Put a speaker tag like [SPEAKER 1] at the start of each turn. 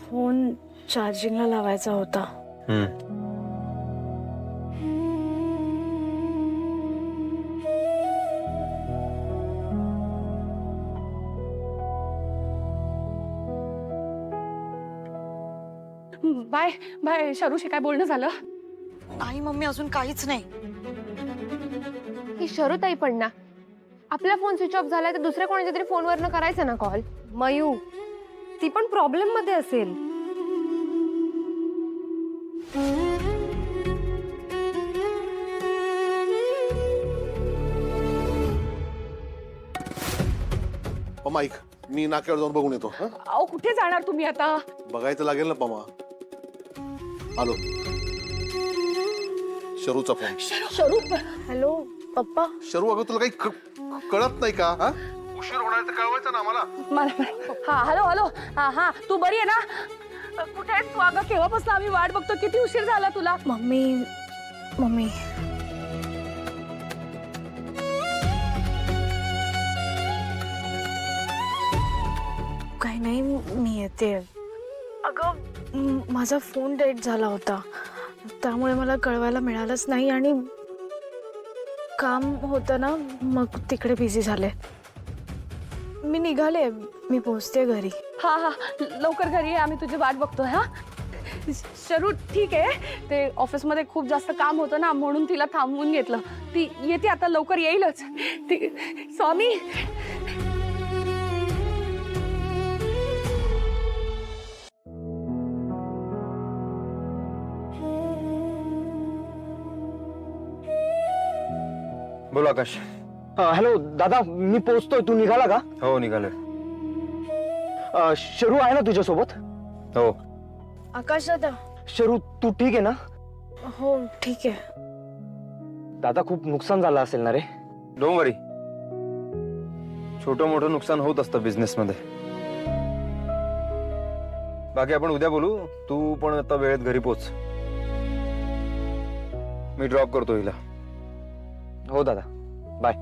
[SPEAKER 1] Phone चार्जिंगला लावायचा होता.
[SPEAKER 2] बाय बाय शरूशी काय बोलणं झालं?
[SPEAKER 1] नाही मम्मी, अजून काहीच नाही.
[SPEAKER 3] ही शरूताई पण ना, आपला फोन स्विच ऑफ झालाय तर दुसऱ्या कोणाच्या तरी फोनवरनं करायचा ना कॉल.
[SPEAKER 4] मयू, ती पण प्रॉब्लेम मध्ये असेल.
[SPEAKER 5] पमा ऐक, मी नाक्यावर जाऊन बघून येतो. हं?
[SPEAKER 2] अहो कुठे जाणार तुम्ही आता?
[SPEAKER 5] बघायचं लागेल ना पमा. आलो. शरूचा फोन.
[SPEAKER 2] शरू
[SPEAKER 1] हॅलो पप्पा.
[SPEAKER 5] शरू, अगं तुला काही कळत नाही का? हा, उशीर होणार तर कळवायचं ना आम्हाला.
[SPEAKER 2] हा हॅलो हॅलो. हा तू बरी आहे ना? कुठे आहेस तू? अगं केव्हापासून आम्ही वाट बघतो. किती उशीर झाला तुला?
[SPEAKER 1] मम्मी मम्मी काही नाही, मी येते. अगं माझा फोन डेट झाला होता, त्यामुळे मला कळवायला मिळालंच नाही आणि काम होतं ना, मग तिकडे बिझी झाले. मी निघाले, मी पोहोचते घरी.
[SPEAKER 2] हा लवकर घरी ये, आम्ही तुझी वाट बघतोय. हा शरू ठीक आहे, ते ऑफिसमध्ये खूप जास्त काम होतं ना, म्हणून तिला थांबवून घेतलं. ती येते आता, लवकर येईलच ती. स्वामी
[SPEAKER 6] बोल आकाश.
[SPEAKER 7] हॅलो दादा, मी पोहोचतोय. तू निघाला का?
[SPEAKER 6] हो निघालोय.
[SPEAKER 7] शरू आहे ना तुझ्यासोबत?
[SPEAKER 6] हो.
[SPEAKER 1] आकाश दादा.
[SPEAKER 7] शरू, तू ठीक आहे ना?
[SPEAKER 1] हो ठीक आहे.
[SPEAKER 7] दादा, खूप नुकसान झालं असेल ना रे?
[SPEAKER 6] डोंट वरी, छोटं मोठं नुकसान होत असतं बिझनेस मध्ये. बाकी आपण उद्या बोलू. तू पण आता वेळेत घरी पोच. मी ड्रॉप करतो हिला.
[SPEAKER 7] हो दादा, बाय.